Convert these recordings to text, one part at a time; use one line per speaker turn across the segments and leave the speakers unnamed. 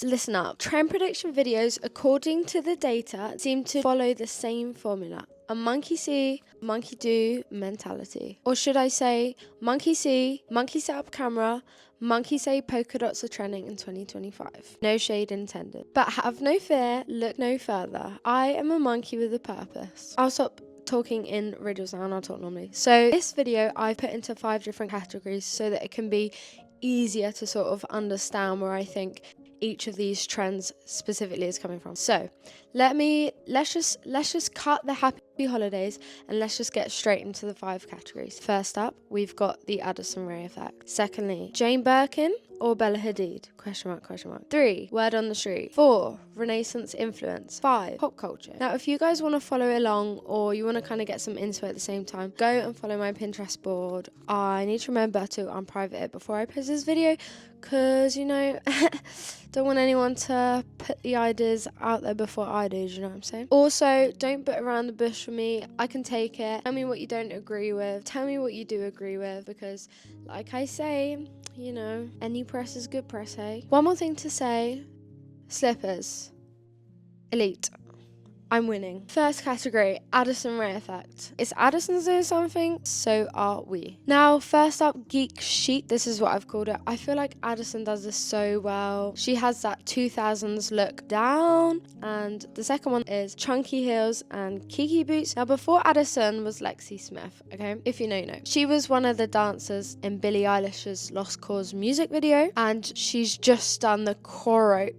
guys, listen up. Trend prediction videos, according to the data, seem to follow the same formula. A monkey see, monkey do mentality. Or should I say, monkey see, monkey set up camera, monkey say polka dots are trending in 2025. No shade intended. But have no fear, look no further. I am a monkey with a purpose. I'll stop talking in riddles now and I'll talk normally. So this video I put into 5 different categories so that it can be easier to sort of understand where I think each of these trends specifically is coming from. So let's just cut the happy holidays and let's just get straight into the 5 categories. First up, we've got the Addison Rae effect. Secondly, Jane Birkin or Bella Hadid? Question mark, question mark. 3, word on the street. 4, Renaissance influence. 5, pop culture. Now, if you guys want to follow along or you want to kind of get some info at the same time, go and follow my Pinterest board. I need to remember to unprivate it before I post this video because, you know, don't want anyone to put the ideas out there before I do, you know what I'm saying? Also, don't put around the bush for me. I can take it. Tell me what you don't agree with. Tell me what you do agree with because, like I say, you know, any press is good press, hey? One more thing to say, slippers. Elite. I'm winning. First category, Addison Rae effect. It's Addison's doing something, so are we. Now, first up, geek chic. This is what I've called it. I feel like Addison does this so well. She has that 2000s look down. And the second one is chunky heels and kiki boots. Now, before Addison was Lexi Smith, okay? If you know, you know. She was one of the dancers in Billie Eilish's Lost Cause music video. And she's just done the choreo,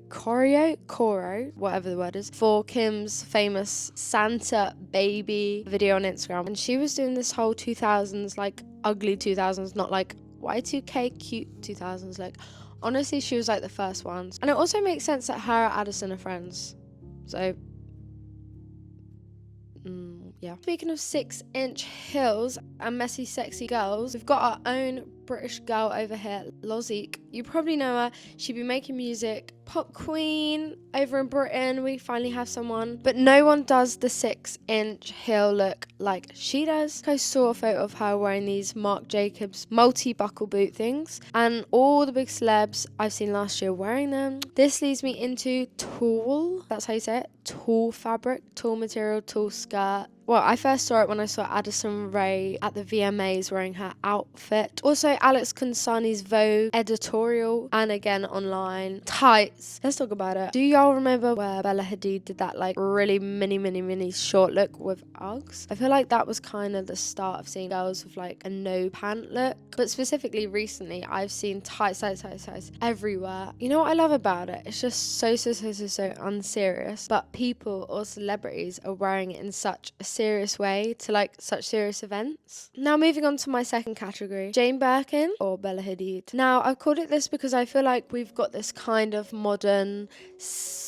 whatever the word is, for Kim's famous Santa baby video on Instagram, and she was doing this whole 2000s, like ugly 2000s, not like Y2K cute 2000s, like honestly she was like the first ones. And it also makes sense that her and Addison are friends, so yeah. Speaking of 6-inch heels and messy sexy girls, we've got our own British girl over here, Lozique. You probably know her. She'd be making music. Pop queen over in Britain. We finally have someone. But no one does the 6-inch heel look like she does. I saw a photo of her wearing these Marc Jacobs multi-buckle boot things. And all the big celebs I've seen last year wearing them. This leads me into tulle. That's how you say it. Tulle fabric, tulle material, tulle skirt. Well, I first saw it when I saw Addison Rae at the VMAs wearing her outfit. Also, Alex Consani's Vogue editorial, and again online. Tights. Let's talk about it. Do y'all remember where Bella Hadid did that like really mini short look with Uggs? I feel like that was kind of the start of seeing girls with like a no pant look. But specifically recently, I've seen tights everywhere. You know what I love about it? It's just so unserious. But people or celebrities are wearing it in such a serious way to like such serious events. Now moving on to my second category, Jane Birkin or Bella Hadid. Now I've called it this because I feel like we've got this kind of modern,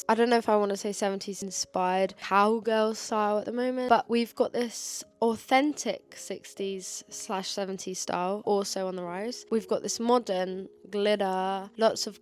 I don't know if I want to say 70s inspired cowgirl style at the moment, but we've got this authentic 60s/70s style also on the rise. We've got this modern glitter, lots of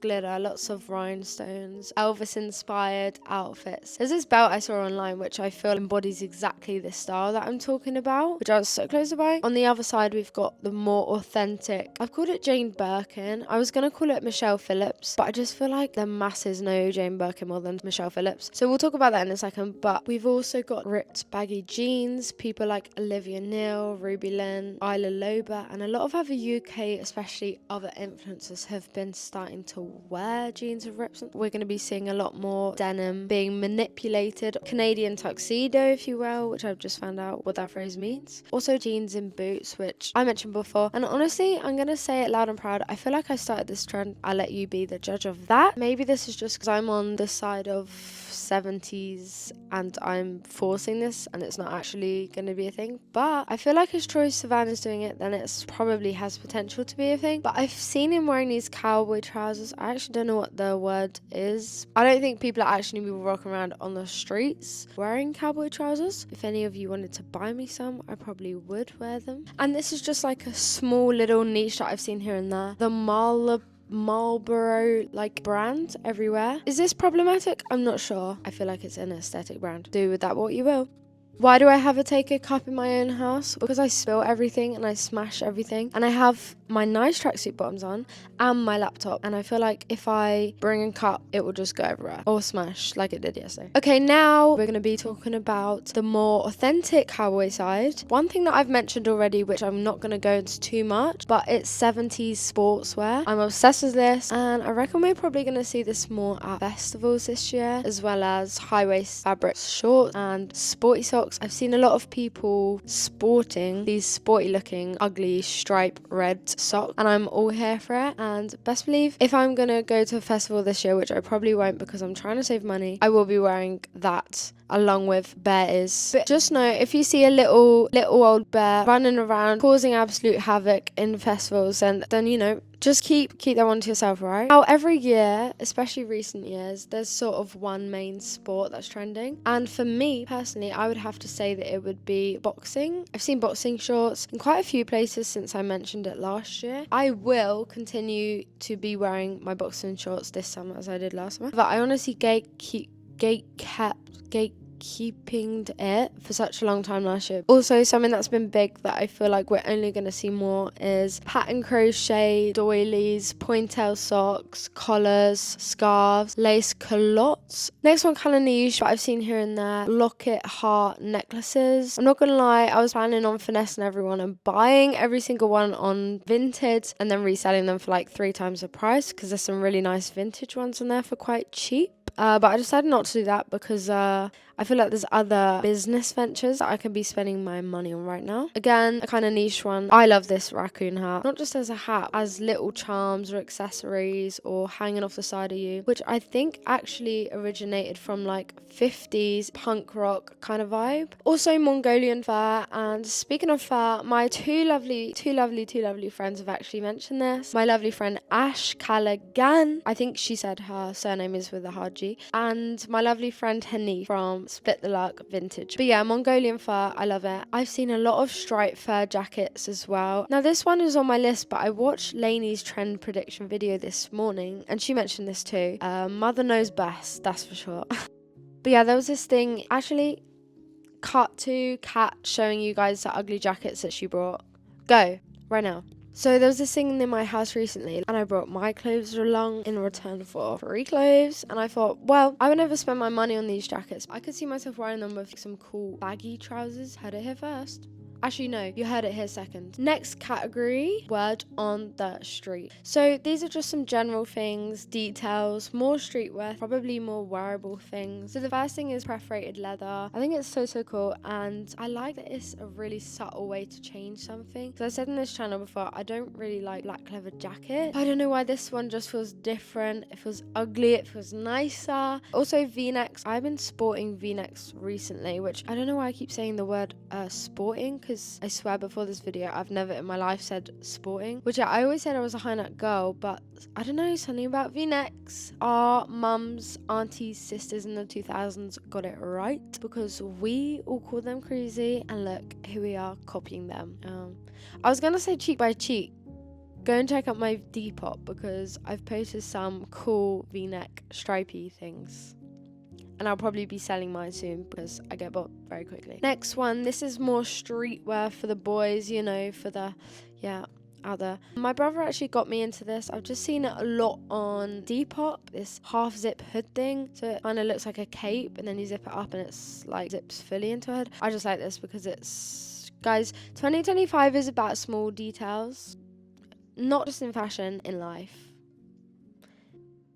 rhinestones, Elvis inspired outfits. There's this belt I saw online which I feel embodies exactly this style that I'm talking about, which I was so close to buying. On the other side we've got the more authentic, I've called it Jane Birkin. I was going to call it Michelle Phillips, but I just feel like the masses know Jane Birkin more than Michelle Phillips. So we'll talk about that in a second, but we've also got ripped baggy jeans, people like Olivia Neal, Ruby Lynn, Isla Loba, and a lot of other UK, especially other influencers, have been starting to wear jeans with rips. We're going to be seeing a lot more denim being manipulated. Canadian tuxedo, if you will, which I've just found out what that phrase means. Also jeans and boots, which I mentioned before. And honestly, I'm going to say it loud and proud. I feel like I started this trend. I'll let you be the judge of that. Maybe this is just because I'm on the side of 70s and I'm forcing this and it's not actually going to be a thing, but I feel like as Troye Sivan is doing it, then it's probably has potential to be a thing. But I've seen him wearing these cowboy trousers. I actually don't know what the word is. I don't think people are actually walking around on the streets wearing cowboy trousers. If any of you wanted to buy me some, I probably would wear them. And this is just like a small little niche that I've seen here and there. The Marlboro like brand everywhere. Is this problematic? I'm not sure. I feel like it's an aesthetic brand. Do with that what you will. Why do I have a take a cup in my own house? Because I spill everything and I smash everything. And I have my nice tracksuit bottoms on and my laptop, and I feel like if I bring a cup it will just go everywhere or smash like it did yesterday. Okay, now we're going to be talking about the more authentic cowboy side. One thing that I've mentioned already, which I'm not going to go into too much, but it's 70s sportswear. I'm obsessed with this, and I reckon we're probably going to see this more at festivals this year, as well as high-waist fabric shorts and sporty socks. I've seen a lot of people sporting these sporty looking ugly stripe red socks, and I'm all here for it. And best believe if I'm going to go to a festival this year, which I probably won't because I'm trying to save money, I will be wearing that along with babez. But just know, if you see a little old bear running around causing absolute havoc in festivals, and then you know, just keep that one to yourself, right? Now, every year, especially recent years, there's sort of one main sport that's trending, and for me personally, I would have to say that it would be boxing. I've seen boxing shorts in quite a few places since I mentioned it last year. I will continue to be wearing my boxing shorts this summer as I did last summer, but I honestly gatekeeping it for such a long time last year. Also, something that's been big that I feel like we're only going to see more is pattern crochet, doilies, pointel socks, collars, scarves, lace culottes. Next one, kind of niche, but I've seen here and there, locket heart necklaces. I'm not gonna lie, I was planning on finessing everyone and buying every single one on Vinted and then reselling them for like 3 times the price, because there's some really nice vintage ones on there for quite cheap. But I decided not to do that because I feel like there's other business ventures that I can be spending my money on right now. Again, a kind of niche one. I love this raccoon hat, not just as a hat, as little charms or accessories or hanging off the side of you, which I think actually originated from like 50s punk rock kind of vibe. Also Mongolian fur. And speaking of fur, my two lovely friends have actually mentioned this. My lovely friend Ash Callaghan, I think she said her surname is with a hard G, and my lovely friend Henny from Split the Luck Vintage. But yeah, Mongolian fur, I love it. I've seen a lot of striped fur jackets as well. Now this one is on my list, but I watched Lainey's trend prediction video this morning and she mentioned this too. Mother knows best, that's for sure. But yeah, there was this thing, actually cut to Kat showing you guys the ugly jackets that she brought. Go, right now. So there was this thing in my house recently and I brought my clothes along in return for free clothes, and I thought, well, I would never spend my money on these jackets. I could see myself wearing them with some cool baggy trousers. Heard it here first. Actually, no, you heard it here second. Next category, word on the street. So these are just some general things, details, more streetwear, probably more wearable things. So the first thing is perforated leather. I think it's so cool, and I like that it's a really subtle way to change something. So I said in this channel before, I don't really like black leather jackets. I don't know why this one just feels different. It feels ugly, it feels nicer. Also V-necks. I've been sporting V-necks recently, which I don't know why I keep saying the word sporting, because I swear before this video I've never in my life said sporting, which I always said I was a high neck girl, but I don't know, something about V-necks. Our mums, aunties, sisters in the 2000s got it right, because we all called them crazy, and look, here we are copying them. I was gonna say cheek by cheek. Go and check out my Depop because I've posted some cool V-neck stripy things. And I'll probably be selling mine soon because I get bought very quickly. Next one, this is more streetwear for the boys, you know, for the, out there. My brother actually got me into this. I've just seen it a lot on Depop, this half zip hood thing. So it kind of looks like a cape and then you zip it up and it's like zips fully into a hood. I just like this because it's, guys, 2025 is about small details, not just in fashion, in life.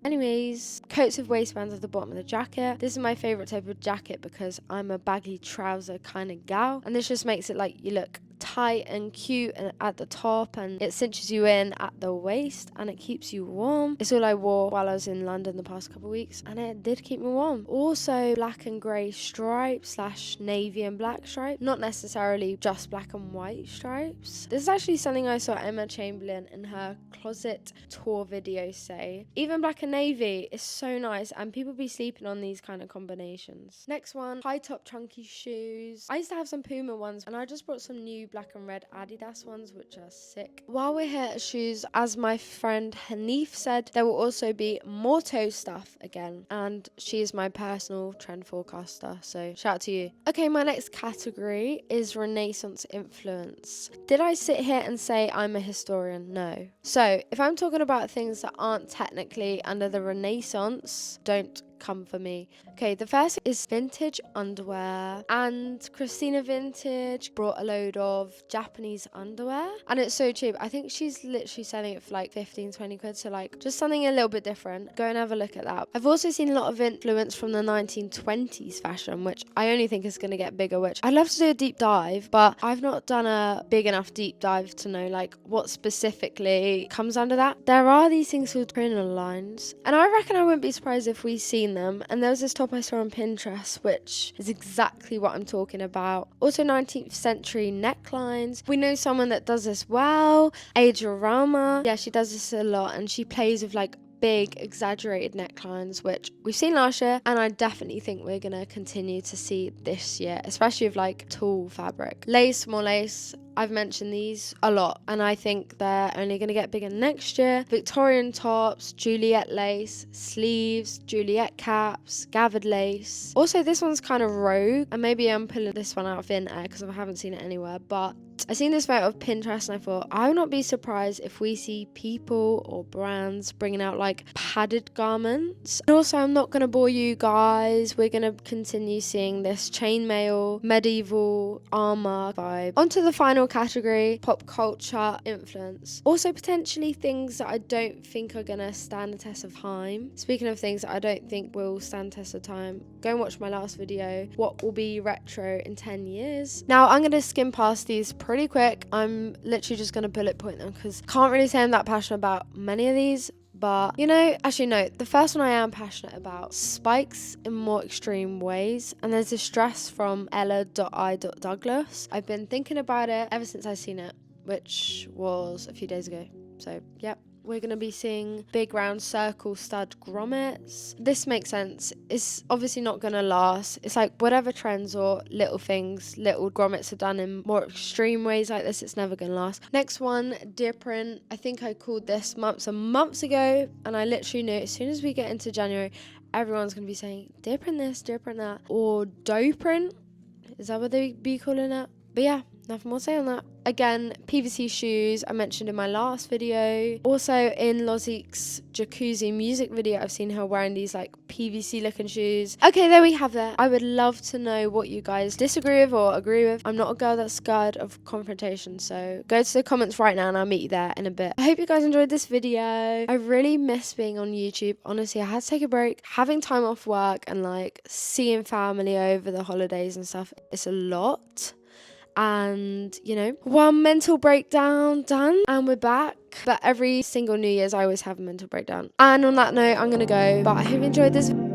Anyways, coats with waistbands at the bottom of the jacket. This is my favourite type of jacket because I'm a baggy trouser kind of gal, and this just makes it like you look tight and cute and at the top, and it cinches you in at the waist and it keeps you warm. It's all I wore while I was in London the past couple of weeks, and it did keep me warm. Also black and grey stripes / navy and black stripe, not necessarily just black and white stripes. This is actually something I saw Emma Chamberlain in her closet tour video say. Even black and navy is so nice, and people be sleeping on these kind of combinations. Next one, high top chunky shoes. I used to have some Puma ones and I just brought some new black black and red Adidas ones, which are sick. While we're here at shoes, as my friend Hanif said, there will also be more toe stuff again, and she is my personal trend forecaster, so shout out to you. Okay, my next category is Renaissance influence. Did I sit here and say I'm a historian? No. So if I'm talking about things that aren't technically under the Renaissance, don't come for me. Okay, the first is vintage underwear, and Christina Vintage brought a load of Japanese underwear, and it's so cheap. I think she's literally selling it for like 15-20 quid, so like just something a little bit different. Go and have a look at that. I've also seen a lot of influence from the 1920s fashion, which I only think is going to get bigger, which I'd love to do a deep dive, but I've not done a big enough deep dive to know like what specifically comes under that. There are these things called crinolines, and I reckon I wouldn't be surprised if we see them. And there was this top I saw on Pinterest, which is exactly what I'm talking about. Also 19th century necklines. We know someone that does this well, Adriana. Yeah, she does this a lot, and she plays with like big exaggerated necklines, which we've seen last year, and I definitely think we're gonna continue to see this year, especially with like tall fabric. Lace, more lace. I've mentioned these a lot, and I think they're only going to get bigger next year. Victorian tops, Juliet lace, sleeves, Juliet caps, gathered lace. Also, this one's kind of rogue, and maybe I'm pulling this one out of thin air because I haven't seen it anywhere, but I seen this photo of Pinterest and I thought, I would not be surprised if we see people or brands bringing out like padded garments. And also, I'm not going to bore you guys. We're going to continue seeing this chainmail, medieval armor vibe. On to the final category, pop culture influence. Also potentially things that I don't think are going to stand the test of time. Speaking of things that I don't think will stand the test of time, go and watch my last video, what will be retro in 10 years. Now I'm going to skim past these pretty quick. I'm literally just going to bullet point them because I can't really say I'm that passionate about many of these. But, you know, actually no, the first one I am passionate about, spikes in more extreme ways. And there's this dress from Ella.I.Douglas. I've been thinking about it ever since I've seen it, which was a few days ago. So, yep. We're going to be seeing big round circle stud grommets. This makes sense. It's obviously not going to last. It's like whatever trends or little things, little grommets are done in more extreme ways like this, it's never going to last. Next one, deer print. I think I called this months and months ago, and I literally knew as soon as we get into January, everyone's going to be saying deer print this, deer print that, or doe print. Is that what they be calling it? But yeah, nothing more to say on that. Again, PVC shoes, I mentioned in my last video. Also in Lozik's jacuzzi music video, I've seen her wearing these like PVC looking shoes. Okay, there we have it. I would love to know what you guys disagree with or agree with. I'm not a girl that's scared of confrontation, so go to the comments right now and I'll meet you there in a bit. I hope you guys enjoyed this video. I really miss being on YouTube. Honestly, I had to take a break. Having time off work and like seeing family over the holidays and stuff, it's a lot. And, you know, one mental breakdown done and we're back. But every single New Year's I always have a mental breakdown. And on that note, I'm going to go. But I hope you enjoyed this video.